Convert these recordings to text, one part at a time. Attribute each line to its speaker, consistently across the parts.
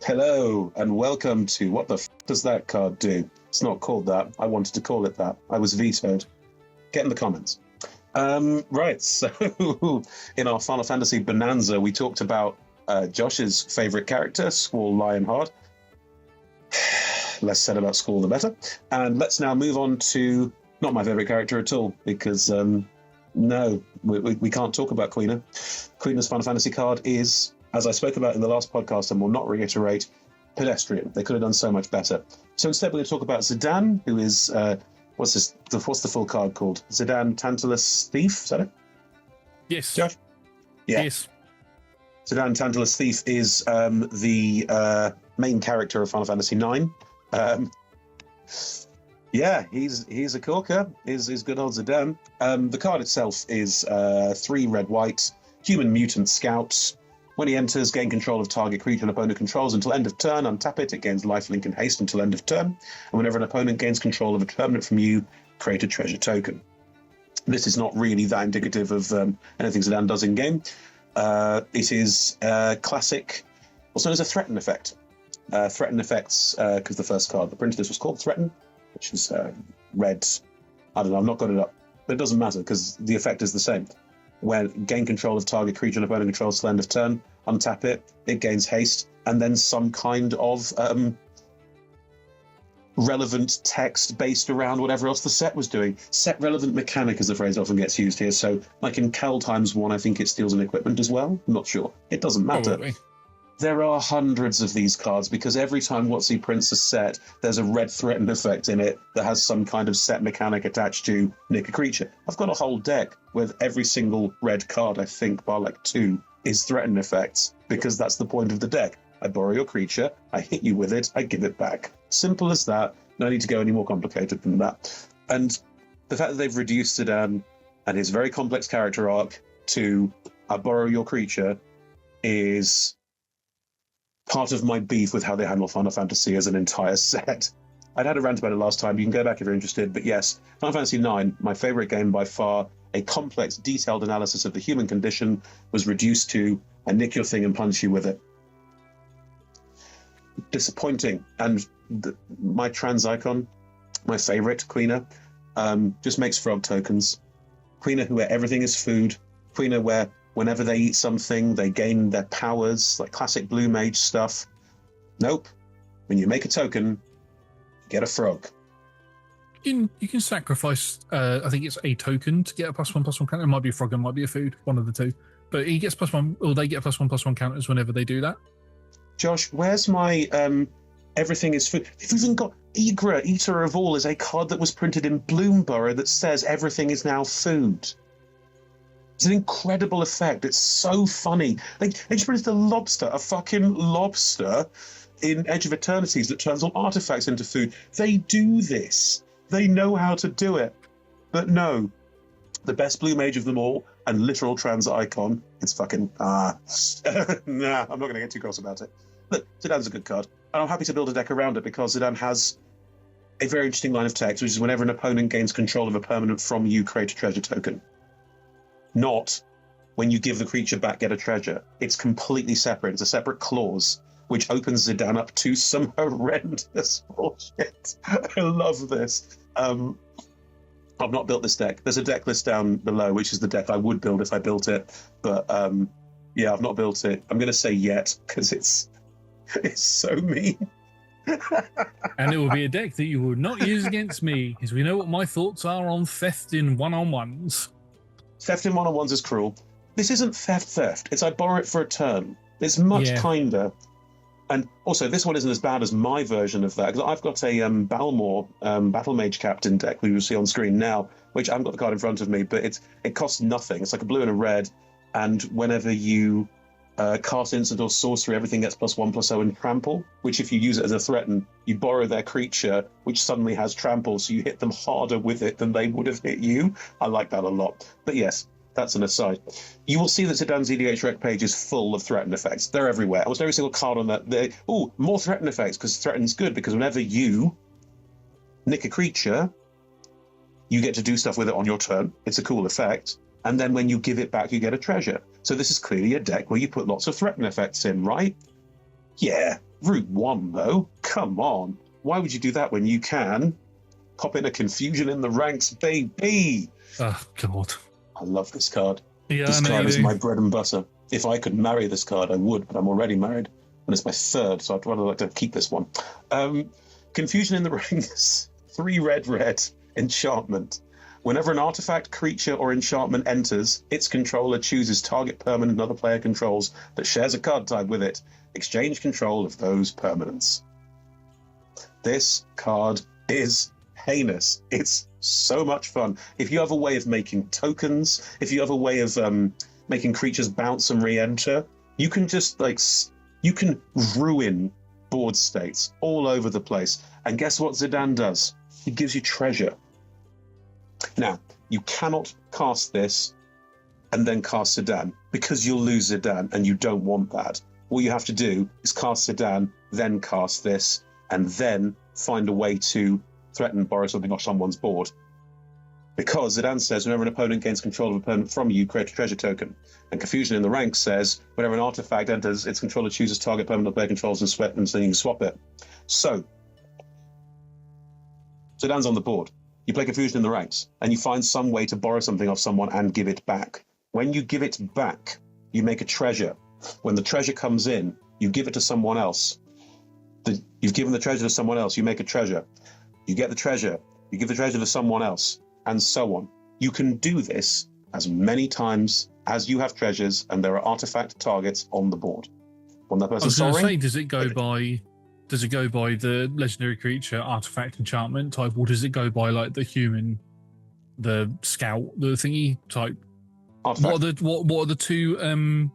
Speaker 1: Hello, and welcome to What the Does That Card Do? It's not called that. I wanted to call it that. I was vetoed. Get in the comments. Right, so in our Final Fantasy Bonanza, we talked about Josh's favourite character, Squall Lionheart. Less said about Squall, the better. And let's now move on to not my favourite character at all, because no, we can't talk about Quina. Quina's Final Fantasy card is, as I spoke about in the last podcast and will not reiterate, pedestrian. They could have done so much better. So instead we're going to talk about Zidane, who is, what's the full card called? Zidane Tantalus Thief, is that it?
Speaker 2: Yes.
Speaker 1: Josh? Yeah.
Speaker 2: Yes.
Speaker 1: Zidane Tantalus Thief is the main character of Final Fantasy IX. Yeah, he's a corker. Is good old Zidane. The card itself is 3 red-white, human mutant scout. When he enters, gain control of target creature an opponent controls until end of turn. Untap it. It gains lifelink and haste until end of turn. And whenever an opponent gains control of a permanent from you, create a treasure token. This is not really that indicative of anything Zidane does in game. It is classic, also known as a threaten effect. Threaten effects, because the first card that printed this was called Threaten, which is red. I don't know, I've not got it up. But it doesn't matter, because the effect is the same. When gain control of target creature and opponent controls till end of turn, untap it, it gains haste, and then some kind of relevant text based around whatever else the set was doing. Set relevant mechanic is the phrase that often gets used here. So, like in Kel times 1, I think it steals an equipment as well. I'm not sure. It doesn't matter.
Speaker 2: Probably.
Speaker 1: There are hundreds of these cards because every time WotC prints a set, there's a red threaten effect in it that has some kind of set mechanic attached to nick a creature. I've got a whole deck with every single red card, I think, bar like 2, is threaten effects, because that's the point of the deck. I borrow your creature, I hit you with it, I give it back. Simple as that. No need to go any more complicated than that. And the fact that they've reduced Zidane and his very complex character arc to I borrow your creature is part of my beef with how they handle Final Fantasy as an entire set. I'd had a rant about it last time. You can go back if you're interested. But yes, Final Fantasy IX, my favourite game by far, a complex, detailed analysis of the human condition, was reduced to I nick your thing and punch you with it. Disappointing. And my trans icon, my favourite, Quina, just makes frog tokens. Quina, where everything is food. Quina, where whenever they eat something, they gain their powers, like classic blue mage stuff. Nope. When you make a token, you get a frog.
Speaker 2: You can sacrifice, I think it's a token to get a +1/+1 counter. It might be a frog, it might be a food, one of the two. But he gets +1, or they get +1/+1 counters whenever they do that.
Speaker 1: Josh, where's my everything is food? You've even got Igra, Eater of All, is a card that was printed in Bloomborough that says everything is now food. It's an incredible effect. It's so funny. They just printed a lobster, a fucking lobster in Edge of Eternities that turns all artifacts into food. They do this. They know how to do it. But no, the best blue mage of them all and literal trans icon, it's fucking, nah, I'm not going to get too cross about it. Look, Zidane's a good card. And I'm happy to build a deck around it because Zidane has a very interesting line of text, which is whenever an opponent gains control of a permanent from you, create a treasure token. Not when you give the creature back, get a treasure. It's completely separate. It's a separate clause, which opens Zidane up to some horrendous bullshit. I love this. I've not built this deck. There's a deck list down below, which is the deck I would build if I built it. But yeah, I've not built it. I'm going to say yet, because it's so mean.
Speaker 2: And it will be a deck that you will not use against me, because we know what my thoughts are on theft in one-on-ones.
Speaker 1: Theft in one-on-ones is cruel. This isn't theft. It's I borrow it for a turn. It's much kinder. And also, this one isn't as bad as my version of that, because I've got a Balmor Battle Mage Captain deck, which you'll see on screen now, which I haven't got the card in front of me, but it costs nothing. It's like a blue and a red, and whenever you cast instant or sorcery, everything gets +1/+0 and trample, which if you use it as a threaten, you borrow their creature, which suddenly has trample, so you hit them harder with it than they would have hit you. I like that a lot. But yes, that's an aside. You will see that Zidane's EDH rec page is full of threaten effects. They're everywhere. Almost every single card on that. Oh, more threaten effects, because threaten's good, because whenever you nick a creature, you get to do stuff with it on your turn. It's a cool effect. And then when you give it back, you get a treasure. So this is clearly a deck where you put lots of threaten effects in, right? Yeah, Route 1, though. Come on. Why would you do that when you can pop in a Confusion in the Ranks, baby?
Speaker 2: Oh, God.
Speaker 1: I love this card.
Speaker 2: Yeah,
Speaker 1: This
Speaker 2: I know
Speaker 1: card
Speaker 2: you
Speaker 1: is
Speaker 2: do.
Speaker 1: my bread and butter. If I could marry this card, I would, but I'm already married. And it's my third, so I'd rather like to keep this one. Confusion in the Ranks. 3 red, enchantment. Whenever an artifact, creature, or enchantment enters, its controller chooses target permanent another player controls that shares a card type with it. Exchange control of those permanents. This card is heinous. It's so much fun. If you have a way of making tokens, if you have a way of making creatures bounce and re-enter, you can just you can ruin board states all over the place. And guess what Zidane does? He gives you treasure. Now, you cannot cast this and then cast Zidane because you'll lose Zidane and you don't want that. All you have to do is cast Zidane, then cast this, and then find a way to threaten, borrow something off someone's board. Because Zidane says whenever an opponent gains control of an opponent from you, create a treasure token. And Confusion in the Ranks says whenever an artifact enters, its controller chooses target permanent player controls and sweat, and so you can swap it. So, Zidane's on the board. You play Confusion in the Ranks, and you find some way to borrow something off someone and give it back. When you give it back, you make a treasure. When the treasure comes in, you give it to someone else. You've given the treasure to someone else, you make a treasure. You get the treasure, you give the treasure to someone else, and so on. You can do this as many times as you have treasures and there are artifact targets on the board. When that
Speaker 2: I
Speaker 1: person's
Speaker 2: was going to
Speaker 1: sorry,
Speaker 2: say, does it go by the legendary creature, artifact, enchantment type, or does it go by like the human, the scout, the thingy type?
Speaker 1: artifact.
Speaker 2: What are the two?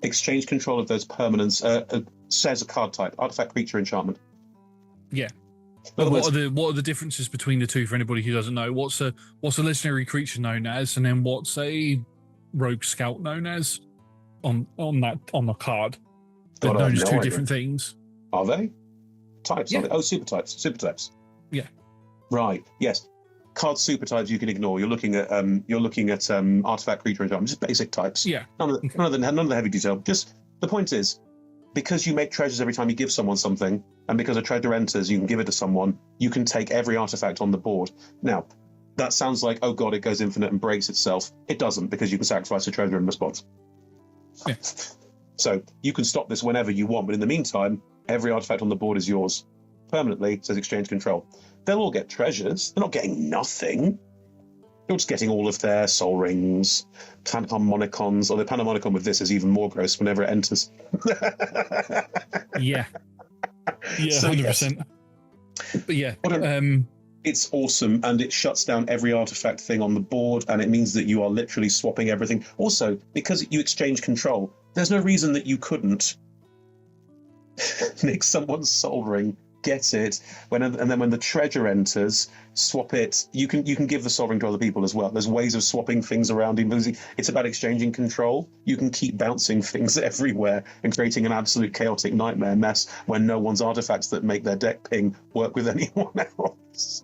Speaker 1: Exchange control of those permanents says a card type, artifact, creature, enchantment.
Speaker 2: Yeah.
Speaker 1: In other
Speaker 2: What
Speaker 1: words,
Speaker 2: are the differances between the two for anybody who doesn't know? What's a legendary creature known as, and then what's a rogue scout known as on the card? They're
Speaker 1: God, I have
Speaker 2: known as
Speaker 1: no
Speaker 2: two
Speaker 1: idea.
Speaker 2: different things.
Speaker 1: Are they? Types,
Speaker 2: Yeah.
Speaker 1: are they? Oh, super types. Super types.
Speaker 2: Yeah.
Speaker 1: Right. Yes. Card super types you can ignore. You're looking at artifact, creature, enchantment, just basic types.
Speaker 2: Yeah.
Speaker 1: None of the heavy detail. Just the point is, because you make treasures every time you give someone something, and because a treasure enters, you can give it to someone. You can take every artifact on the board. Now, that sounds like, oh god, it goes infinite and breaks itself. It doesn't, because you can sacrifice a treasure in response.
Speaker 2: Yeah.
Speaker 1: So you can stop this whenever you want, but in the meantime, every artifact on the board is yours permanently. Says exchange control. They'll all get treasures. They're not getting nothing. You're just getting all of their soul rings, panharmonicons, or the panharmonicon with this is even more gross whenever it enters.
Speaker 2: Yeah. Yeah,
Speaker 1: So,
Speaker 2: 100%. But yeah,
Speaker 1: It's awesome, and it shuts down every artifact thing on the board, and it means that you are literally swapping everything. Also, because you exchange control, there's no reason that you couldn't nick someone's soul ring, get it, and then when the treasure enters, swap it. You can give the soul ring to other people as well. There's ways of swapping things around. It's about exchanging control. You can keep bouncing things everywhere and creating an absolute chaotic nightmare mess when no one's artifacts that make their deck ping work with anyone else.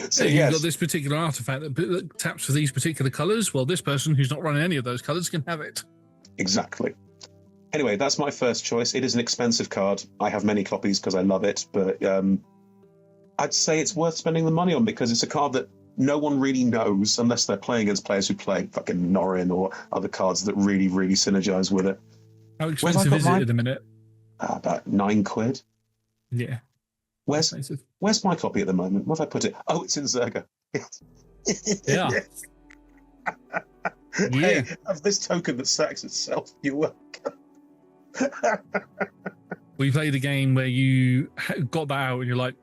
Speaker 1: So
Speaker 2: you've got this particular artifact that taps for these particular colours. Well, this person who's not running any of those colours can have it.
Speaker 1: Exactly. Anyway, that's my first choice. It is an expensive card. I have many copies because I love it, but I'd say it's worth spending the money on because it's a card that no one really knows unless they're playing against players who play fucking Norrin or other cards that really, really synergize with it.
Speaker 2: How expensive is it at the minute?
Speaker 1: About £9.
Speaker 2: Yeah.
Speaker 1: Where's my copy at the moment? Where have I put it? Oh, it's in Zerga.
Speaker 2: Yeah.
Speaker 1: Hey, have this token that stacks itself. You're welcome.
Speaker 2: We played a game where you got that out and you're like,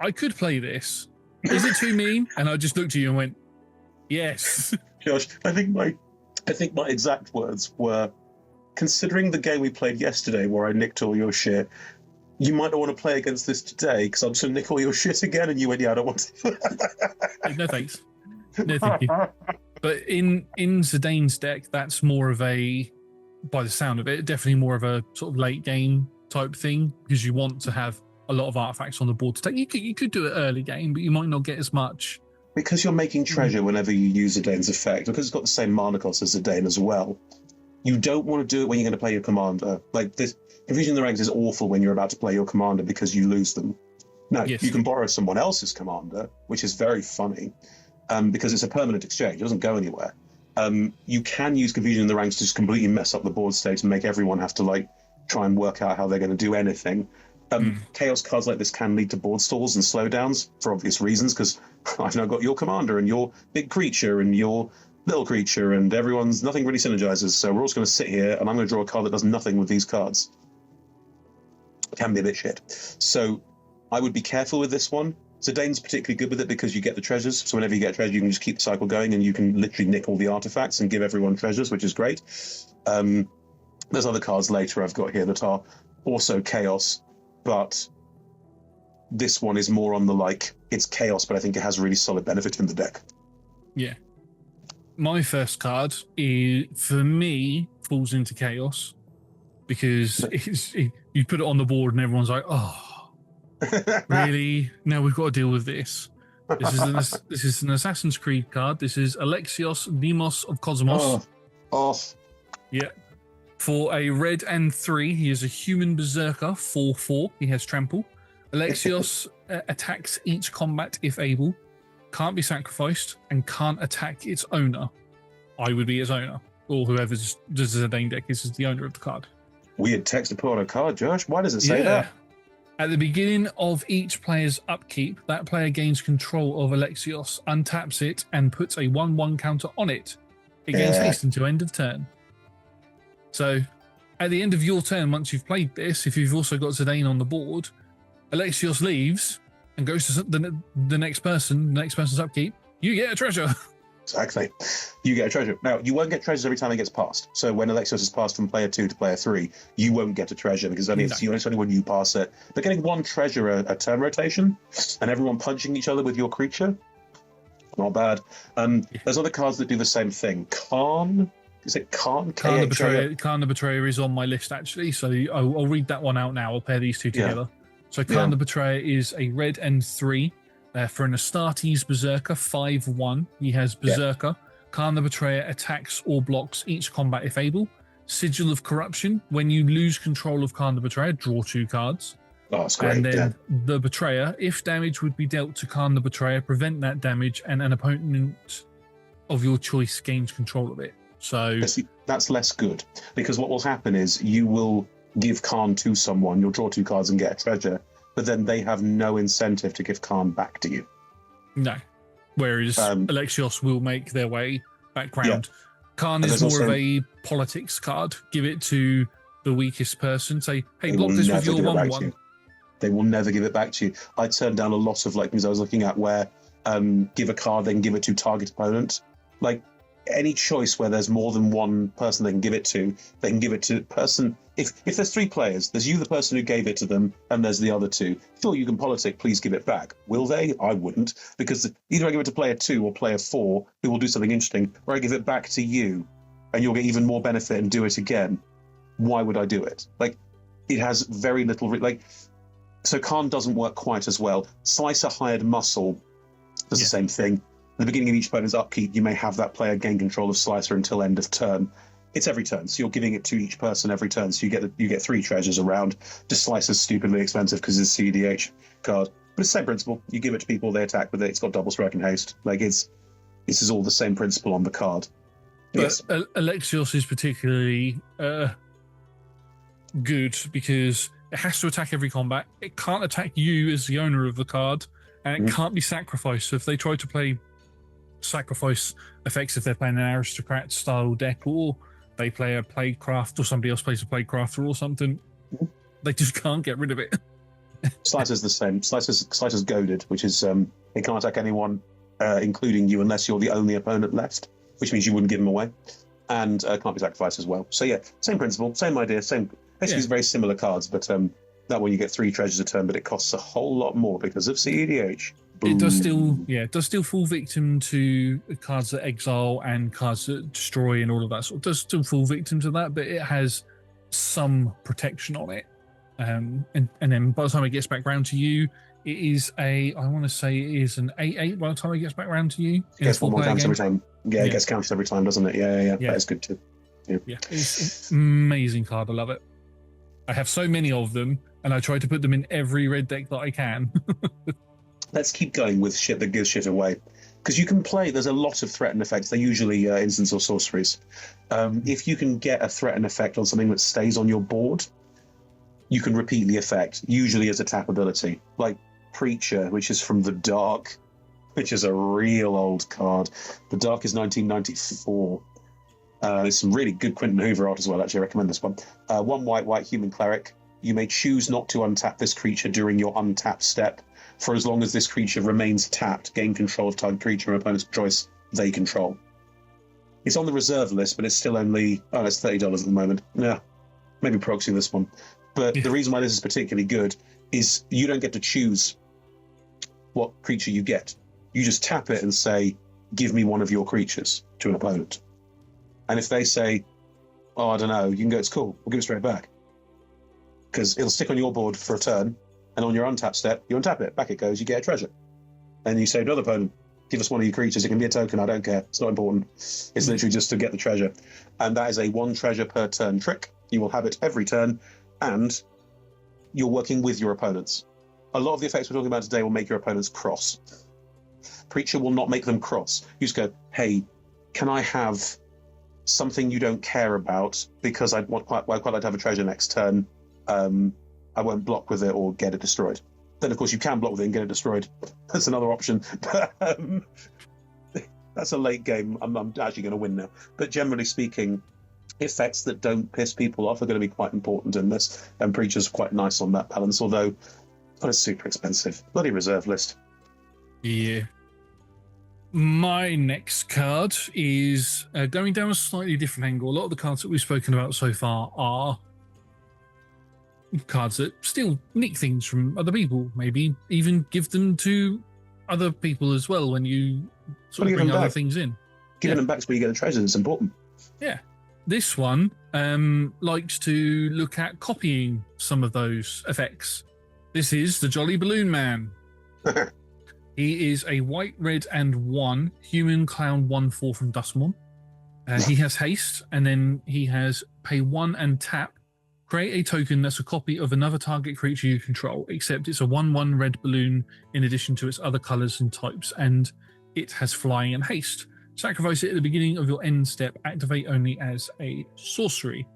Speaker 2: I could play this. Is it too mean? And I just looked at you and went, yes.
Speaker 1: Josh, I think my exact words were, considering the game we played yesterday where I nicked all your shit, you might not want to play against this today because I'm just going to nick all your shit again. And you went, yeah, I don't want to.
Speaker 2: No thanks. No thank you. But in Zidane's deck, that's more of a, by the sound of it, definitely more of a sort of late game type thing because you want to have a lot of artifacts on the board to take. You could do it early game, but you might not get as much.
Speaker 1: Because you're making treasure whenever you use Zidane's effect, because it's got the same mana cost as Zidane as well, You don't want to do it when you're going to play your commander. Like this, Confusion in the Ranks is awful when you're about to play your commander because you lose them. Now,
Speaker 2: Yes.
Speaker 1: you can borrow someone else's commander, which is very funny, because it's a permanent exchange. It doesn't go anywhere. You can use Confusion in the Ranks to just completely mess up the board state and make everyone have to like try and work out how they're going to do anything. Chaos cards like this can lead to board stalls and slowdowns for obvious reasons, because I've now got your commander and your big creature and your little creature, and nothing really synergizes. So we're all just going to sit here, and I'm going to draw a card that does nothing with these cards. It can be a bit shit. So I would be careful with this one. Zidane's particularly good with it because you get the treasures. So whenever you get a treasure, you can just keep the cycle going, and you can literally nick all the artifacts and give everyone treasures, which is great. There's other cards later I've got here that are also chaos, but this one is more on the like, it's chaos, but I think it has a really solid benefit in the deck.
Speaker 2: Yeah. My first card for me, falls into chaos because you put it on the board and everyone's like, oh, really? Now we've got to deal with this. This is an Assassin's Creed card. This is Alexios Demos of Cosmos. Yeah. For a red and 3, he is a human berserker, 4/4. He has trample. Alexios attacks each combat if able, can't be sacrificed, and can't attack its owner. I would be its owner, or whoever's does the Zidane deck is the owner of the card.
Speaker 1: Weird text to put on a card, Josh. Why does it say that?
Speaker 2: At the beginning of each player's upkeep, that player gains control of Alexios, untaps it, and puts a 1/1 counter on it. It gains haste until end of turn. So, at the end of your turn, once you've played this, if you've also got Zidane on the board, Alexios leaves and goes to the next person's upkeep, you get a treasure.
Speaker 1: Exactly. You get a treasure. Now, you won't get treasures every time it gets passed. So when Alexios is passed from player 2 to player 3, you won't get a treasure because it's only when you pass it. But getting one treasure a turn rotation and everyone punching each other with your creature, not bad. There's other cards that do the same thing. Khan? Is it Khan?
Speaker 2: Khan the Betrayer is on my list, actually. So I'll read that one out now. I'll pair these two together. So Khan the Betrayer is a red and 3 for an Astartes Berserker, 5/1. He has Berserker. Khan the Betrayer attacks or blocks each combat if able. Sigil of Corruption. When you lose control of Khan the Betrayer, draw 2 cards.
Speaker 1: Oh, that's great.
Speaker 2: And then the Betrayer, if damage would be dealt to Khan the Betrayer, prevent that damage, and an opponent of your choice gains control of it. So
Speaker 1: that's less good, because what will happen is you will give Khan to someone, you'll draw 2 cards and get a treasure, but then they have no incentive to give Khan back to you.
Speaker 2: No. Whereas Alexios will make their way background.
Speaker 1: Yeah.
Speaker 2: Khan is more of a politics card. Give it to the weakest person. Say, hey, block this with your 1/1.
Speaker 1: They will never give it back to you. I turned down a lot of things I was looking at where give a card, then give it to target opponent. Like, any choice where there's more than one person they can give it to, they can give it to person. If there's 3 players, there's you, the person who gave it to them, and there's the other 2. Sure, you can politic, please give it back. Will they? I wouldn't, because either I give it to player 2 or player 4, who will do something interesting, or I give it back to you, and you'll get even more benefit and do it again. Why would I do it? Like, it has very little. So Khan doesn't work quite as well. Slicer Hired Muscle does the same thing. At the beginning of each opponent's upkeep, you may have that player gain control of Slicer until end of turn. It's every turn, so you're giving it to each person every turn. So you get 3 treasures around. Just Slicer's stupidly expensive because it's a CDH card, but it's the same principle. You give it to people, they attack with it. It's got double strike and haste. This is all the same principle on the card.
Speaker 2: But Alexios is particularly good because it has to attack every combat. It can't attack you as the owner of the card, and it can't be sacrificed. So if they try to play sacrifice effects, if they're playing an aristocrat style deck, or they play a Plaguecraft, or somebody else plays a Plaguecrafter or something, they just can't get rid of it.
Speaker 1: Slicer's the same. Slicer's goaded, which is it can't attack anyone, including you, unless you're the only opponent left, which means you wouldn't give them away, and can't be sacrificed as well. So yeah, same principle, same idea, same. Basically, it's very similar cards, but that one you get 3 treasures a turn, but it costs a whole lot more because of CEDH. Boom.
Speaker 2: It does still fall victim to cards that exile and cards that destroy and all of that sort. It does still fall victim to that, but it has some protection on it. And then by the time it gets back round to you, it is I want to say it is an 8/8 by the time it gets back round to you.
Speaker 1: It gets 1 more counter every time. Yeah, it gets counted every time, doesn't it? Yeah. That is good too.
Speaker 2: Yeah, it's an amazing card. I love it. I have so many of them, and I try to put them in every red deck that I can.
Speaker 1: Let's keep going with shit that gives shit away. Because you can play, there's a lot of threaten effects. They're usually instants or sorceries. If you can get a threaten effect on something that stays on your board, you can repeat the effect, usually as a tap ability. Like Preacher, which is from The Dark, which is a real old card. The Dark is 1994. There's some really good Quentin Hoover art as well, actually. I recommend this one. 1 white human cleric. You may choose not to untap this creature during your untap step. For as long as this creature remains tapped, gain control of target creature and opponent's choice they control. It's on the reserve list, but it's still only... Oh, it's $30 at the moment. Yeah, maybe proxy this one. But the reason why this is particularly good is you don't get to choose what creature you get. You just tap it and say, give me one of your creatures to an opponent. And if they say, oh, I don't know, you can go, it's cool, we'll give it straight back. Because it'll stick on your board for a turn, and on your untap step, you untap it, back it goes, you get a treasure. And you say to another opponent, give us one of your creatures, it can be a token, I don't care, it's not important. It's literally just to get the treasure. And that is a 1 treasure per turn trick. You will have it every turn, and you're working with your opponents. A lot of the effects we're talking about today will make your opponents cross. Preacher will not make them cross. You just go, hey, can I have something you don't care about because I'd quite like to have a treasure next turn. I won't block with it or get it destroyed. Then, of course, you can block with it and get it destroyed. That's another option. But that's a late game. I'm actually going to win now. But generally speaking, effects that don't piss people off are going to be quite important in this. And Preacher's quite nice on that balance, although it's super expensive. Bloody reserve list.
Speaker 2: Yeah. My next card is going down a slightly different angle. A lot of the cards that we've spoken about so far are cards that steal nick things from other people, maybe even give them to other people as well when you sort of bring other things in.
Speaker 1: Giving them back is where you get the treasures. It's important. Yeah.
Speaker 2: This one likes to look at copying some of those effects. This is the Jolly Balloon Man. He is a white, red, and 1 human clown 1/4 from Dustmorn. He has haste, and then he has pay 1 and tap. Create a token that's a copy of another target creature you control, except it's a 1/1 red balloon in addition to its other colors and types, and it has flying and haste. Sacrifice it at the beginning of your end step. Activate only as a sorcery.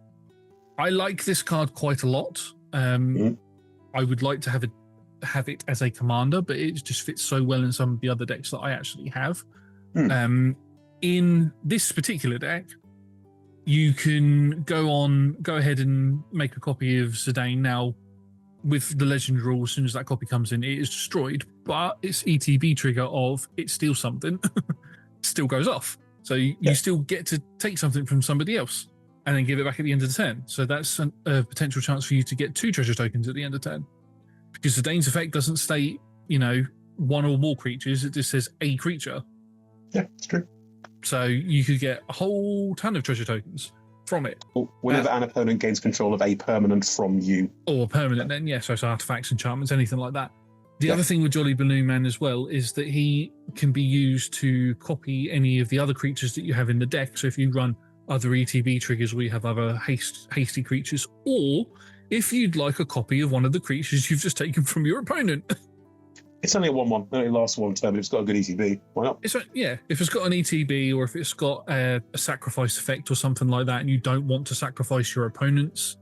Speaker 2: I like this card quite a lot. I would like to have it as a commander, but it just fits so well in some of the other decks that I actually have. In this particular deck, you can go ahead and make a copy of Zidane. Now, with the legend rule, as soon as that copy comes in, it is destroyed, but its ETB trigger of it steals something still goes off. So you still get to take something from somebody else and then give it back at the end of the turn. So that's a potential chance for you to get 2 treasure tokens at the end of the turn. Because the Dane's effect doesn't state, 1 or more creatures, it just says a creature.
Speaker 1: Yeah, it's true.
Speaker 2: So you could get a whole ton of treasure tokens from it.
Speaker 1: Whenever an opponent gains control of a permanent from you.
Speaker 2: Or permanent then, so it's artifacts, enchantments, anything like that. The other thing with Jolly Balloon Man as well is that he can be used to copy any of the other creatures that you have in the deck. So if you run other ETB triggers where you have other hasty creatures, or if you'd like a copy of one of the creatures you've just taken from your opponent. It's
Speaker 1: only a 1/1. It only lasts 1 turn, but it's got a good ETB. Why not?
Speaker 2: If it's got an ETB or if it's got a sacrifice effect or something like that, and you don't want to sacrifice your opponent's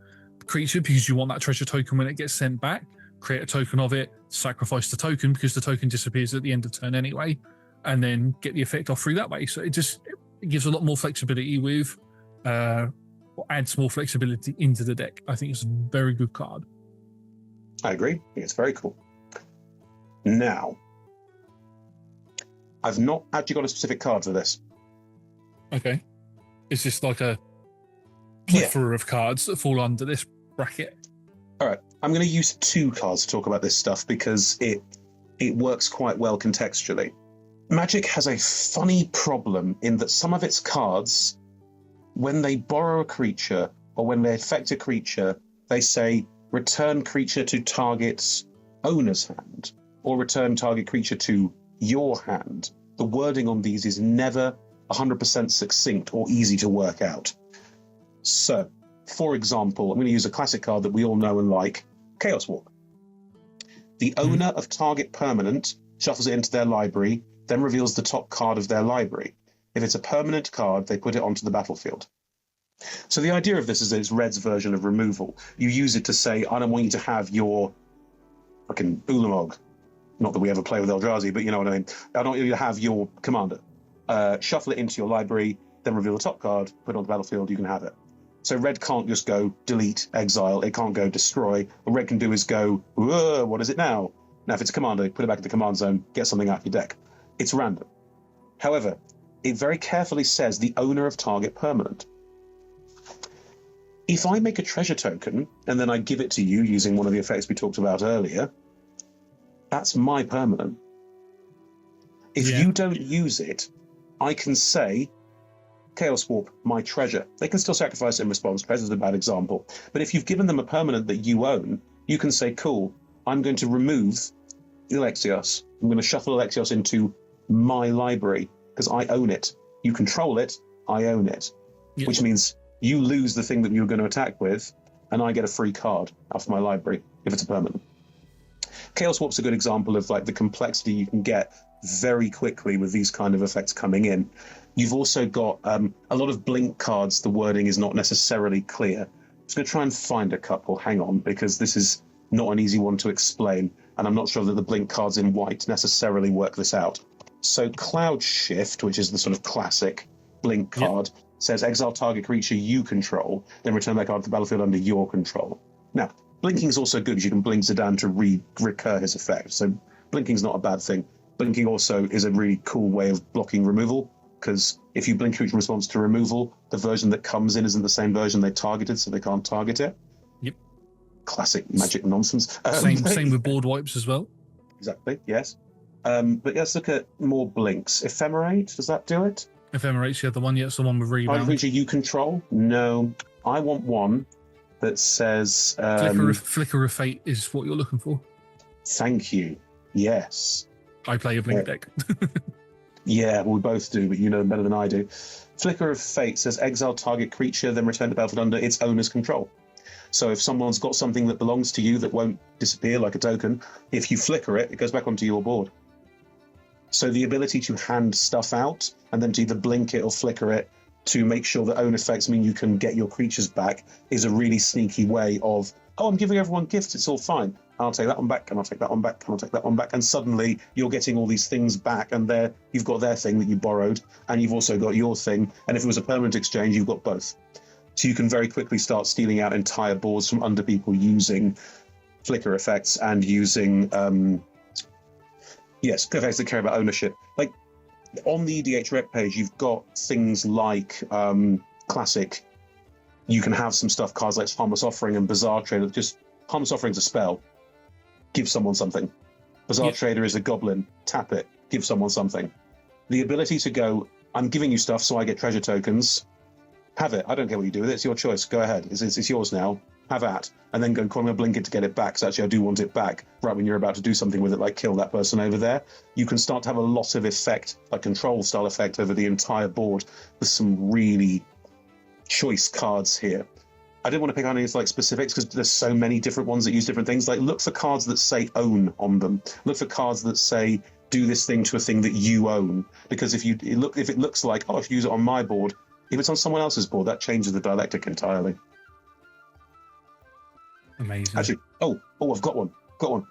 Speaker 2: creature because you want that treasure token when it gets sent back, create a token of it, sacrifice the token because the token disappears at the end of turn anyway, and then get the effect off through that way. So it gives a lot more flexibility with... adds more flexibility into the deck. I think it's a very good card.
Speaker 1: I agree. I think it's very cool. Now, I've not actually got a specific card for this.
Speaker 2: Okay. It's just like a plethora of cards that fall under this bracket.
Speaker 1: All right. I'm going to use 2 cards to talk about this stuff because it works quite well contextually. Magic has a funny problem in that some of its cards, when they borrow a creature or when they affect a creature, they say return creature to target's owner's hand or return target creature to your hand. The wording on these is never 100% succinct or easy to work out. So, for example, I'm going to use a classic card that we all know and like, Chaos Walk. The owner of target permanent shuffles it into their library, then reveals the top card of their library. If it's a permanent card, they put it onto the battlefield. So the idea of this is that it's Red's version of removal. You use it to say, I don't want you to have your fucking Ulamog. Not that we ever play with Eldrazi, but you know what I mean. I don't want you to have your commander. Shuffle it into your library, then reveal the top card, put it on the battlefield, you can have it. So Red can't just go delete, exile, it can't go destroy. What Red can do is go, what is it now? Now if it's a commander, put it back in the command zone, get something out of your deck. It's random. However, it very carefully says the owner of target permanent. If I make a treasure token, and then I give it to you using one of the effects we talked about earlier, that's my permanent. If you don't use it, I can say, Chaos Warp, my treasure. They can still sacrifice it in response. Treasure's a bad example. But if you've given them a permanent that you own, you can say, cool, I'm going to remove Alexios. I'm going to shuffle Alexios into my library because I own it. You control it, I own it. Yeah. Which means you lose the thing that you were going to attack with, and I get a free card out of my library if it's a permanent. Chaos Warp's a good example of like the complexity you can get very quickly with these kind of effects coming in. You've also got a lot of blink cards. The wording is not necessarily clear. I'm just going to try and find a couple. Hang on, because this is not an easy one to explain, and I'm not sure that the blink cards in white necessarily work this out. So Cloud Shift, which is the sort of classic blink card, says exile target creature you control, then return that card to the battlefield under your control. Now, blinking is also good because you can blink Zidane to recur his effect. So blinking's not a bad thing. Blinking also is a really cool way of blocking removal, because if you blink creature in response to removal, the version that comes in isn't the same version they targeted, so they can't target it. Yep. Classic Magic nonsense.
Speaker 2: Same with board wipes as well.
Speaker 1: Exactly, yes. But let's look at more blinks. Ephemerate, does that do it?
Speaker 2: Ephemerate's the other one, yeah, it's the one with rebound.
Speaker 1: Creature you control? No. I want one that says...
Speaker 2: Flicker of Fate is what you're looking for.
Speaker 1: Thank you. Yes.
Speaker 2: I play a blink deck.
Speaker 1: Yeah, well, we both do, but you know them better than I do. Flicker of Fate says exile target creature, then return to battlefield under its owner's control. So if someone's got something that belongs to you that won't disappear like a token, if you flicker it, it goes back onto your board. So the ability to hand stuff out and then to either blink it or flicker it to make sure that own effects mean you can get your creatures back is a really sneaky way of, oh, I'm giving everyone gifts, it's all fine. I'll take that one back, and I'll take that one back, and I'll take that one back, and suddenly you're getting all these things back, and you've got their thing that you borrowed, and you've also got your thing, and if it was a permanent exchange, you've got both. So you can very quickly start stealing out entire boards from under people using flicker effects and using, effects that care about ownership. Like, on the EDH rep page, you've got things like classic, you can have some stuff, cards like Harmless Offering and Bazaar Trader, just, Harmless Offering's a spell. Give someone something. Bazaar Trader is a goblin. Tap it. Give someone something. The ability to go, I'm giving you stuff so I get treasure tokens. Have it. I don't care what you do with it. It's your choice. Go ahead. It's yours now. Have at. And then go call and blink it to get it back. So actually I do want it back. Right when you're about to do something with it, like kill that person over there. You can start to have a lot of effect, a control style effect over the entire board with some really choice cards here. I didn't want to pick on any like specifics because there's so many different ones that use different things. Like look for cards that say own on them. Look for cards that say do this thing to a thing that you own. Because if it looks like, oh, I should use it on my board, if it's on someone else's board, that changes the dialectic entirely.
Speaker 2: Amazing.
Speaker 1: Actually, I've got one.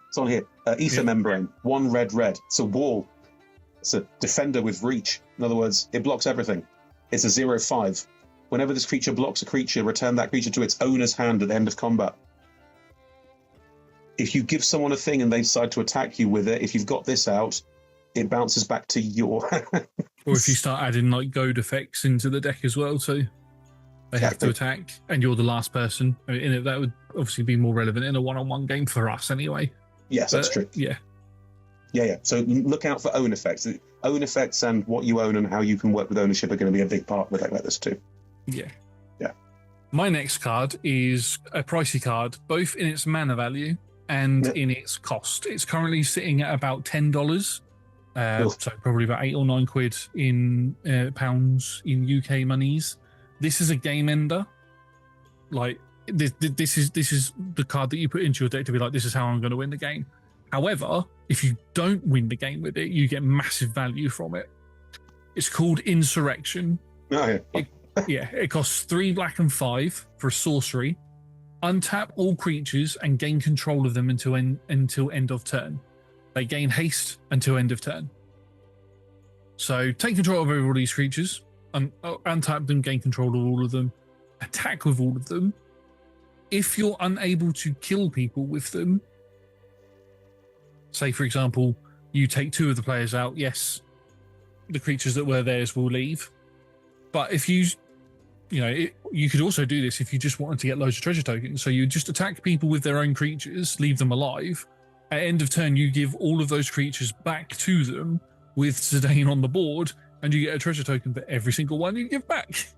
Speaker 1: It's on here. Ether Membrane, 1 red. It's a wall. It's a defender with reach. In other words, it blocks everything. It's a 0/5. Whenever this creature blocks a creature, return that creature to its owner's hand at the end of combat. If you give someone a thing and they decide to attack you with it, if you've got this out, it bounces back to your hand.
Speaker 2: Or if you start adding like goad effects into the deck as well, too. They have to attack, and you're the last person. I mean, that would obviously be more relevant in a one-on-one game for us anyway.
Speaker 1: Yes, that's true.
Speaker 2: Yeah.
Speaker 1: So look out for own effects. Own effects and what you own and how you can work with ownership are going to be a big part of a deck like this too.
Speaker 2: Yeah. My next card is a pricey card, both in its mana value and in its cost. It's currently sitting at about $10. So probably about 8 or 9 quid in pounds in UK monies. This is a game ender. Like this is the card that you put into your deck to be like, this is how I'm going to win the game. However, if you don't win the game with it, you get massive value from it. It's called Insurrection.
Speaker 1: Oh, yeah.
Speaker 2: It costs 3 black and 5 for a sorcery. Untap all creatures and gain control of them until end of turn. They gain haste until end of turn. So take control of all these creatures, untap them, gain control of all of them, attack with all of them. If you're unable to kill people with them, say, for example, you take 2 of the players out, yes, the creatures that were theirs will leave. But if you could also do this if you just wanted to get loads of treasure tokens. So you just attack people with their own creatures, leave them alive. At end of turn, you give all of those creatures back to them with Zidane on the board, and you get a treasure token for every single one you give back.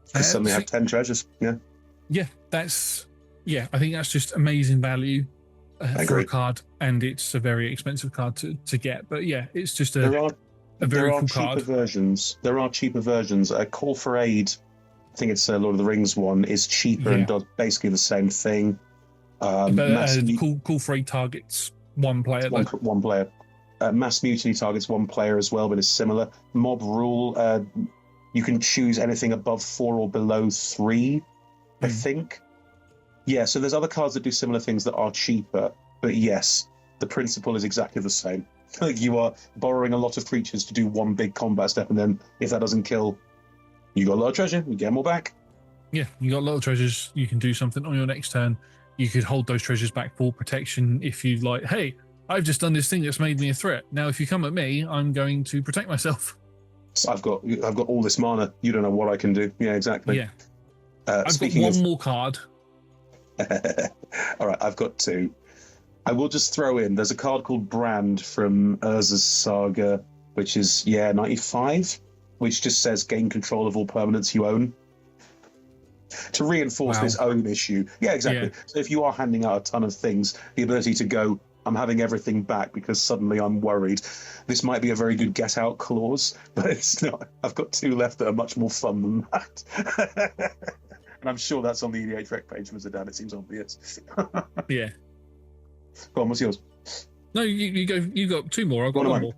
Speaker 1: Because suddenly have 10 treasures. Yeah.
Speaker 2: Yeah, I think that's just amazing value for a card, and it's a very expensive card to get. But yeah, it's just a very cool card.
Speaker 1: There are cheaper versions. A Call for Aid, I think it's a Lord of the Rings one, is cheaper and does basically the same thing.
Speaker 2: Call for Aid targets one player.
Speaker 1: One player. Mass Mutiny targets one player as well, but it's similar. Mob Rule, you can choose anything above 4 or below 3, I think. Yeah, so there's other cards that do similar things that are cheaper, but yes, the principle is exactly the same. Like, you are borrowing a lot of creatures to do one big combat step, and then if that doesn't kill, you got a lot of treasure, you get them all back. Yeah,
Speaker 2: you got a lot of treasures, you can do something on your next turn. You could hold those treasures back for protection if you like, hey, I've just done this thing that's made me a threat. Now, if you come at me, I'm going to protect myself.
Speaker 1: So I've got all this mana. You don't know what I can do. Yeah, exactly.
Speaker 2: Yeah. I've got one more card.
Speaker 1: All right, I've got 2. I will just throw in, there's a card called Brand from Urza's Saga, which is, 95, which just says gain control of all permanents you own. To reinforce this own issue. Yeah, exactly. Yeah. So if you are handing out a ton of things, the ability to go, I'm having everything back because suddenly I'm worried. This might be a very good get out clause, but it's not. I've got 2 left that are much more fun than that. And I'm sure that's on the EDH rec page for Zidane. It seems obvious.
Speaker 2: Yeah.
Speaker 1: Go on, what's yours?
Speaker 2: No, you go. You got 2 more. I've got one more.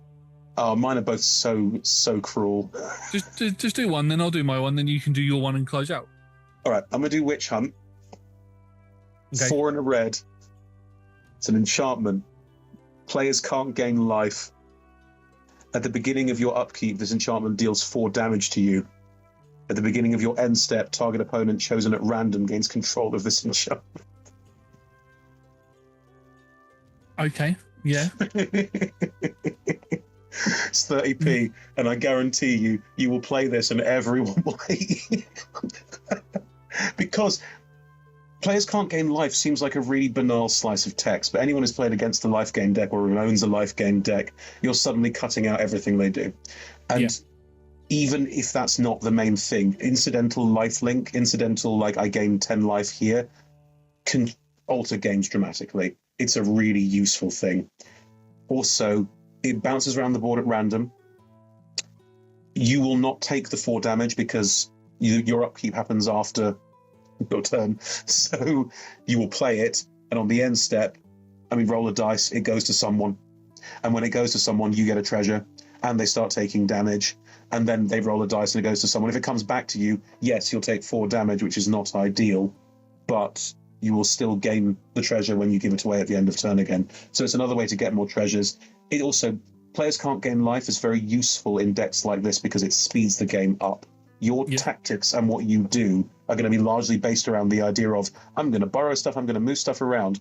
Speaker 1: Oh, mine are both so cruel.
Speaker 2: Just do one, then I'll do my one, then you can do your one and close out.
Speaker 1: All right, I'm going to do Witch Hunt.
Speaker 2: Okay.
Speaker 1: 4 and a red. It's an enchantment. Players can't gain life. At the beginning of your upkeep, this enchantment deals 4 damage to you. At the beginning of your end step, target opponent chosen at random gains control of this enchantment.
Speaker 2: Okay, yeah.
Speaker 1: It's 30p, and I guarantee you will play this and everyone will hate you. Because players can't gain life seems like a really banal slice of text, but anyone who's played against the life gain deck or owns a life gain deck, you're suddenly cutting out everything they do. And even if that's not the main thing, incidental lifelink, like I gain 10 life here, can alter games dramatically. It's a really useful thing. Also, it bounces around the board at random. You will not take the 4 damage because your upkeep happens after your turn. So you will play it, and on the end step, roll a dice, it goes to someone. And when it goes to someone, you get a treasure, and they start taking damage. And then they roll a dice and it goes to someone. If it comes back to you, yes, you'll take 4 damage, which is not ideal, but you will still gain the treasure when you give it away at the end of turn again. So it's another way to get more treasures. It also, players can't gain life is very useful in decks like this because it speeds the game up. Your tactics and what you do are going to be largely based around the idea of, I'm going to borrow stuff, I'm going to move stuff around.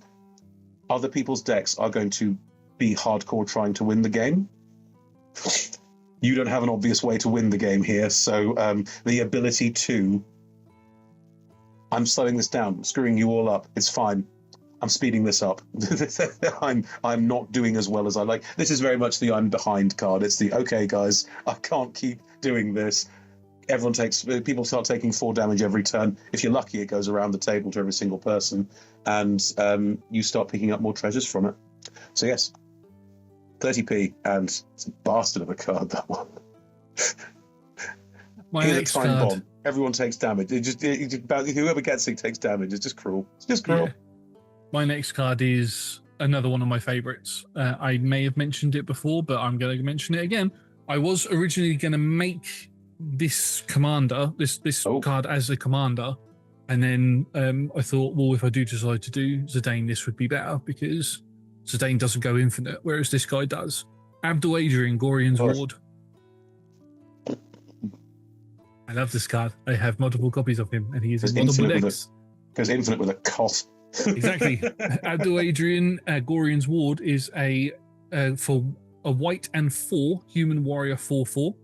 Speaker 1: Other people's decks are going to be hardcore trying to win the game. You don't have an obvious way to win the game here, so the ability to, I'm slowing this down, I'm screwing you all up, it's fine. I'm speeding this up. I'm not doing as well as I like. This is very much the I'm behind card. It's the, okay, guys, I can't keep doing this. People start taking 4 damage every turn. If you're lucky, it goes around the table to every single person, and you start picking up more treasures from it. So yes, 30p, and it's a bastard of a card, that one.
Speaker 2: My next card.
Speaker 1: everyone takes damage. Whoever gets it takes damage. It's just cruel. It's just cruel.
Speaker 2: Yeah. My next card is another one of my favorites. I may have mentioned it before, but I'm going to mention it again. I was originally going to make this commander, this card as a commander, and then I thought, well, if I do decide to do Zidane, this would be better because Zidane doesn't go infinite, whereas this guy does. Abdul Adrian, Gorian's Ward. I love this card. I have multiple copies of him, and he is in multiple decks.
Speaker 1: Goes infinite with a cough.
Speaker 2: Exactly. Abdul Adrian, Gorian's Ward is for a white and 4 human warrior 4/4.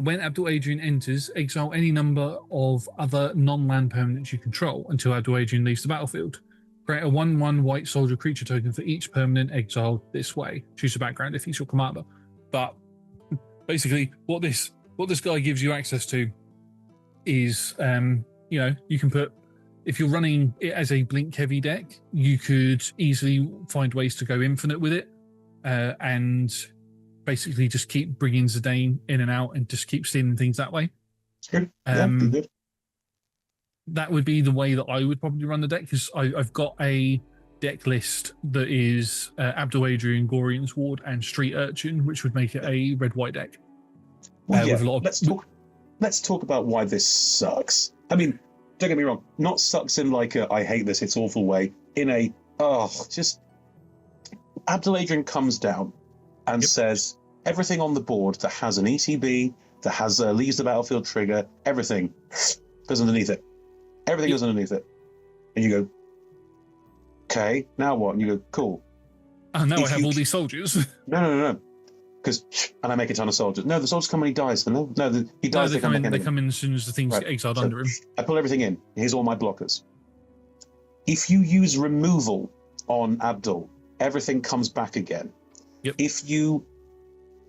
Speaker 2: When Abdul Adrian enters, exile any number of other non-land permanents you control until Abdul Adrian leaves the battlefield. Create a 1/1 white soldier creature token for each permanent exiled this way. Choose a background if he's your commander. But basically, what this guy gives you access to is, you can put, if you're running it as a blink-heavy deck, you could easily find ways to go infinite with it, and basically just keep bringing Zidane in and out and just keep stealing things that way.
Speaker 1: Good. Good.
Speaker 2: That would be the way that I would probably run the deck, because I've got a deck list that is
Speaker 1: Abdul
Speaker 2: Adrian, Gorian's Ward, and Street Urchin, which would make it a red-white deck.
Speaker 1: Well, with a lot of... Let's talk about why this sucks. I mean, don't get me wrong, not sucks in like a I hate this, it's awful way. In a, Abdul Adrian comes down and says, everything on the board that has an ETB, that has leaves the battlefield trigger, everything goes underneath it. Everything goes underneath it. And you go, okay, now what? And you go, cool.
Speaker 2: And now I have all these soldiers.
Speaker 1: No. And I make a ton of soldiers. No, the soldiers come when he dies. He dies.
Speaker 2: They come in as soon as the things get exiled under him.
Speaker 1: I pull everything in. Here's all my blockers. If you use removal on Abdul, everything comes back again.
Speaker 2: Yep.
Speaker 1: If you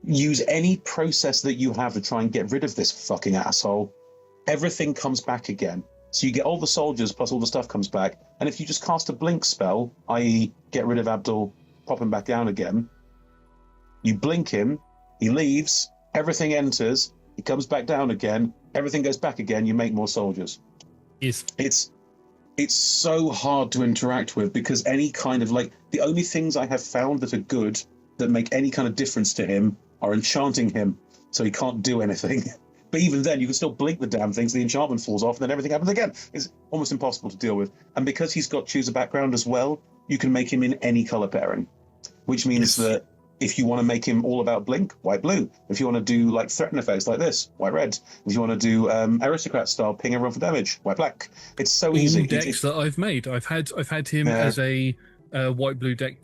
Speaker 1: use any process that you have to try and get rid of this fucking asshole, everything comes back again. So you get all the soldiers plus all the stuff comes back. And if you just cast a blink spell, i.e. get rid of Abdul, pop him back down again, you blink him, he leaves, everything enters, he comes back down again, everything goes back again, you make more soldiers.
Speaker 2: Yes.
Speaker 1: It's so hard to interact with because any kind of the only things I have found that are good that make any kind of difference to him are enchanting him so he can't do anything. But even then, you can still blink the damn things, the enchantment falls off, and then everything happens again. It's almost impossible to deal with. And because he's got choose a background as well, you can make him in any color pairing, which means that if you want to make him all about blink, white-blue. If you want to do threaten effects like this, white-red. If you want to do aristocrat style, ping everyone for damage, white-black. It's so easy.
Speaker 2: All decks that I've made, I've had him as a white-blue deck.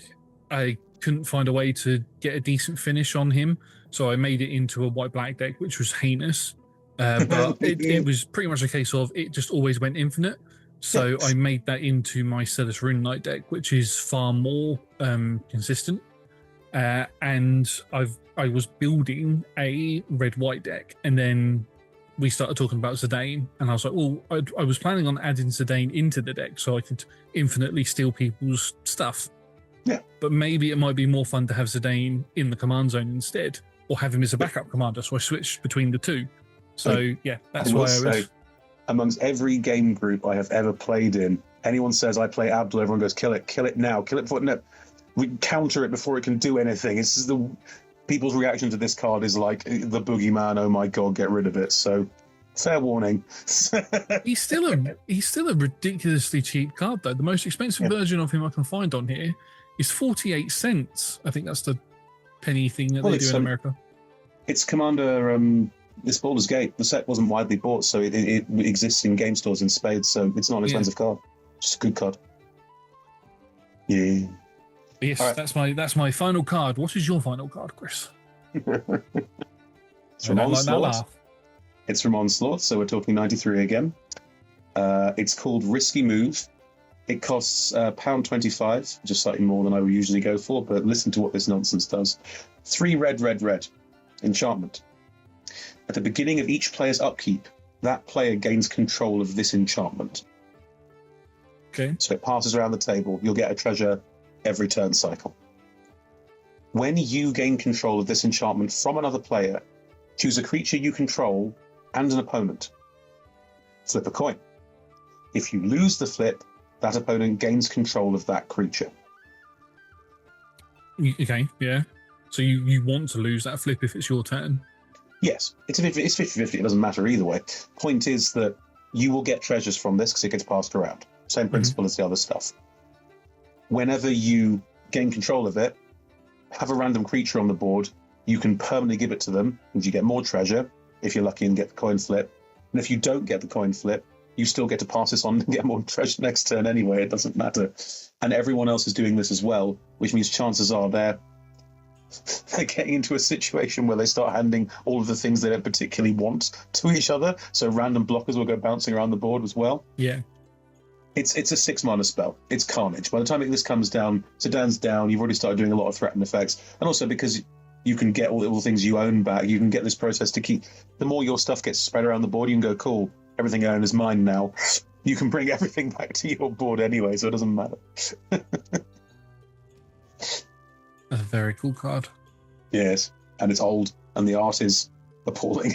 Speaker 2: I couldn't find a way to get a decent finish on him, so I made it into a white-black deck, which was heinous. But it was pretty much a case of it just always went infinite. So I made that into my Celis Rune Knight deck, which is far more consistent. And I was building a red-white deck, and then we started talking about Zidane, and I was like, well, I was planning on adding Zidane into the deck so I could infinitely steal people's stuff.
Speaker 1: Yeah.
Speaker 2: But maybe it might be more fun to have Zidane in the command zone instead, or have him as a backup commander, so I switched between the two. So, that's why I was...
Speaker 1: Amongst every game group I have ever played in, anyone says I play Abdul, everyone goes, kill it now, kill it before... No, we counter it before it can do anything. It's people's reaction to this card is like the boogeyman. Oh my god, get rid of it. So, fair warning.
Speaker 2: he's still a ridiculously cheap card though. The most expensive version of him I can find on here is 48 cents. I think that's the penny thing that they do in America.
Speaker 1: It's Commander. It's Baldur's Gate. The set wasn't widely bought, so it exists in game stores in spades. So it's not an expensive card. Just a good card. Yeah.
Speaker 2: Yes, right. That's my final card. What is your final card, Chris?
Speaker 1: It's from Onslaught. It's from Onslaught, so we're talking 93 again. It's called Risky Move. It costs £1.25, just slightly more than I would usually go for, but listen to what this nonsense does. 3 red. Enchantment. At the beginning of each player's upkeep, that player gains control of this enchantment.
Speaker 2: Okay.
Speaker 1: So it passes around the table. You'll get a treasure every turn cycle. When you gain control of this enchantment from another player, choose a creature you control and an opponent. flip a coin. If you lose the flip, that opponent gains control of that creature.
Speaker 2: Okay, yeah. So you want to lose that flip if it's your turn?
Speaker 1: Yes, it's 50-50. It doesn't matter either way. Point is that you will get treasures from this because it gets passed around. Same principle as the other stuff. Whenever you gain control of it, have a random creature on the board, you can permanently give it to them, and you get more treasure if you're lucky and get the coin flip. And if you don't get the coin flip, you still get to pass this on and get more treasure next turn anyway. It doesn't matter. And everyone else is doing this as well, which means chances are they're getting into a situation where they start handing all of the things they don't particularly want to each other. So random blockers will go bouncing around the board as well.
Speaker 2: Yeah.
Speaker 1: It's a 6-mana spell. It's carnage. By the time this comes down, Zidane's down, you've already started doing a lot of threatened effects. And also because you can get all the things you own back, you can get this process to keep... The more your stuff gets spread around the board, you can go, cool, everything I own is mine now. You can bring everything back to your board anyway, so it doesn't matter.
Speaker 2: That's a very cool card.
Speaker 1: Yes, and it's old, and the art is appalling.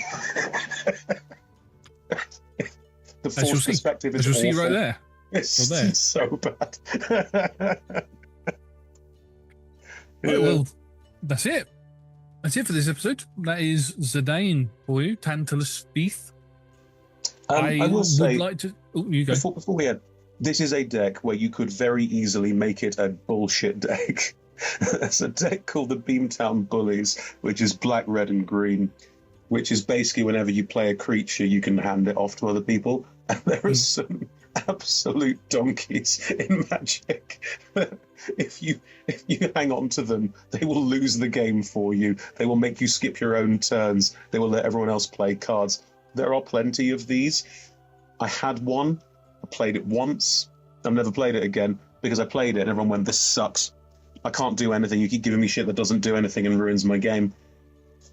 Speaker 1: The forced perspective is awful.
Speaker 2: As you'll see right there.
Speaker 1: It's
Speaker 2: there.
Speaker 1: So bad.
Speaker 2: Right, well, that's it. That's it for this episode. That is Zidane for you, Tantalus Thief.
Speaker 1: I will say,
Speaker 2: like to... Oh, you go.
Speaker 1: Before we end, this is a deck where you could very easily make it a bullshit deck. There's a deck called the Beamtown Bullies, which is black, red, and green, which is basically whenever you play a creature, you can hand it off to other people. And there are some absolute donkeys in Magic. If you hang on to them, they will lose the game for you. They will make you skip your own turns. They will let everyone else play cards. There are plenty of these. I had one. I played it once. I've never played it again because I played it and everyone went, this sucks. I can't do anything. You keep giving me shit that doesn't do anything and ruins my game.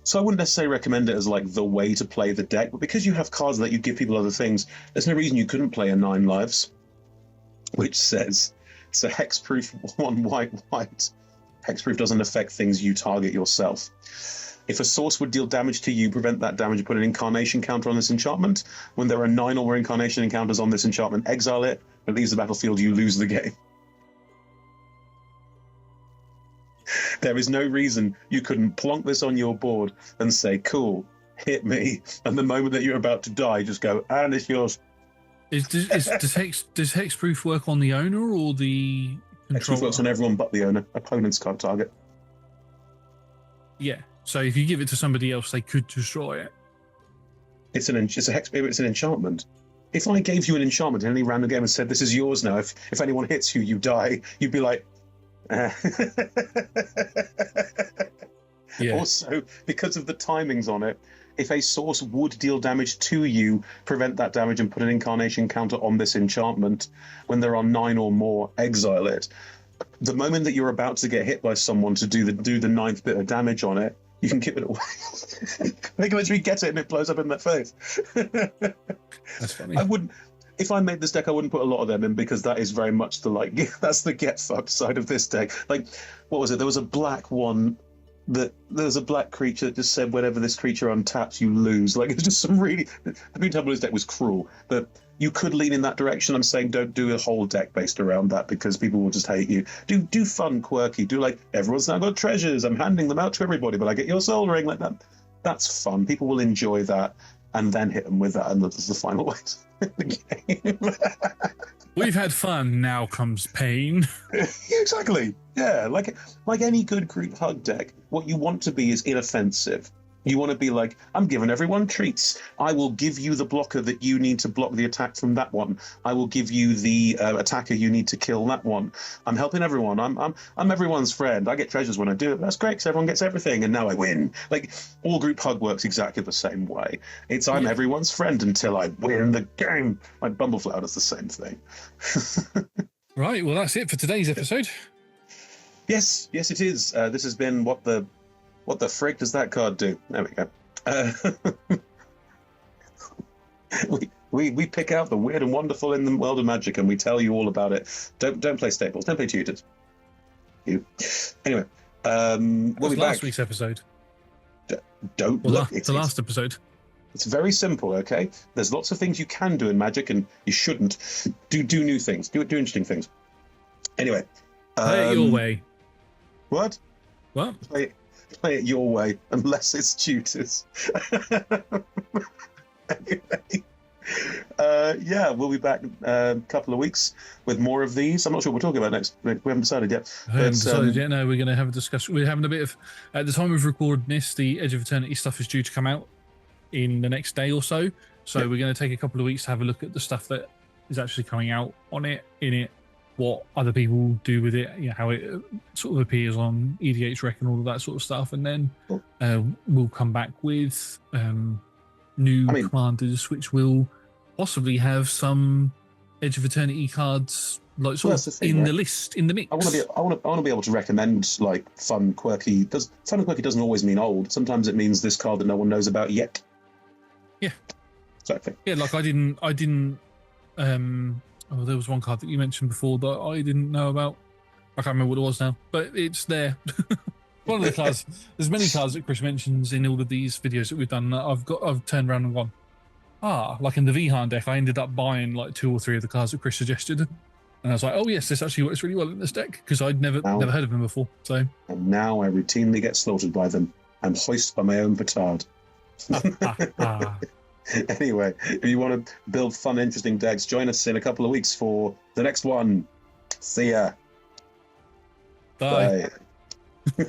Speaker 1: So I wouldn't necessarily recommend it as like the way to play the deck, but because you have cards that you give people other things, there's no reason you couldn't play a 9 lives, which says it's a hexproof 1 white. Hexproof doesn't affect things you target yourself. If a source would deal damage to you, prevent that damage, put an incarnation counter on this enchantment. When there are 9 or more incarnation encounters on this enchantment, exile it. When it leaves the battlefield, you lose the game. There is no reason you couldn't plonk this on your board and say, cool, hit me. And the moment that you're about to die, just go, and it's yours.
Speaker 2: Does Hexproof work on the owner or the controller?
Speaker 1: Hexproof works on everyone but the owner. Opponents can't target.
Speaker 2: Yeah. So if you give it to somebody else, they could destroy it.
Speaker 1: It's an enchantment. If I gave you an enchantment in any random game and said, this is yours now, if anyone hits you, you die, you'd be like,
Speaker 2: Yeah.
Speaker 1: Also, because of the timings on it, if a source would deal damage to you, prevent that damage and put an incarnation counter on this enchantment. When there are 9 or more, exile it. The moment that you're about to get hit by someone to do the 9th bit of damage on it, you can keep it away. They can literally get it and it blows up in their face.
Speaker 2: That's funny.
Speaker 1: I wouldn't. If I made this deck, I wouldn't put a lot of them in because that is very much the that's the get fucked side of this deck. Like, what was it? There was a black one there was a black creature that just said whenever this creature untaps, you lose. Like, it's just some really... The Tantalus deck was cruel, but you could lean in that direction. I'm saying don't do a whole deck based around that because people will just hate you. Do fun, quirky. Do like, everyone's now got treasures. I'm handing them out to everybody, but I get your soul ring. Like that. That's fun. People will enjoy that and then hit them with that, and that's the final way to win the game.
Speaker 2: We've had fun, now comes pain.
Speaker 1: Exactly. Yeah, like any good group hug deck, what you want to be is inoffensive. You want to be like, I'm giving everyone treats. I will give you the blocker that you need to block the attack from that one. I will give you the attacker you need to kill that one. I'm helping everyone. I'm everyone's friend. I get treasures when I do it. That's great because everyone gets everything, and now I win. Like, all group hug works exactly the same way. It's I'm everyone's friend until I win the game. Like Bumbleflower does the same thing.
Speaker 2: Right, well, that's it for today's episode.
Speaker 1: Yes, it is. This has been What the frick does that card do? There we go. We pick out the weird and wonderful in the world of Magic, and we tell you all about it. Don't play Staples. Don't play Tutors. Anyway, we'll be back.
Speaker 2: Last week's episode.
Speaker 1: Don't
Speaker 2: well,
Speaker 1: look.
Speaker 2: the last episode.
Speaker 1: It's very simple, okay? There's lots of things you can do in Magic, and you shouldn't. Do new things. Do interesting things. Anyway.
Speaker 2: Play it your way.
Speaker 1: What?
Speaker 2: What?
Speaker 1: Play it your way, unless it's tutors. Anyway. Yeah, we'll be back a couple of weeks with more of these. I'm not sure what we're talking about next. We haven't decided yet.
Speaker 2: I haven't decided yet. No, we're going to have a discussion. We're having a bit of, at the time of recording this, the Edge of Eternity stuff is due to come out in the next day or so. So we're going to take a couple of weeks to have a look at the stuff that is actually coming out on it, in it, what other people do with it, you know, how it sort of appears on EDH Rec and all of that sort of stuff. And then we'll come back with new commanders, which will possibly have some Edge of Eternity cards like sort of thing, in the list, in the mix. I
Speaker 1: want to be able to recommend like fun, quirky. Fun and quirky doesn't always mean old. Sometimes it means this card that no one knows about yet.
Speaker 2: Yeah.
Speaker 1: Exactly.
Speaker 2: Yeah, like I didn't there was one card that you mentioned before that I didn't know about. I can't remember what it was now, but it's there. One of the cards. There's many cards that Chris mentions in all of these videos that we've done that I've turned around and gone, like in the Vihan deck, I ended up buying like 2 or 3 of the cards that Chris suggested. And I was like, oh yes, this actually works really well in this deck, because I'd never heard of them before. So
Speaker 1: and now I routinely get slaughtered by them. I'm hoisted by my own petard. Anyway, if you want to build fun, interesting decks, join us in a couple of weeks for the next one. See ya.
Speaker 2: Bye.
Speaker 1: Bye.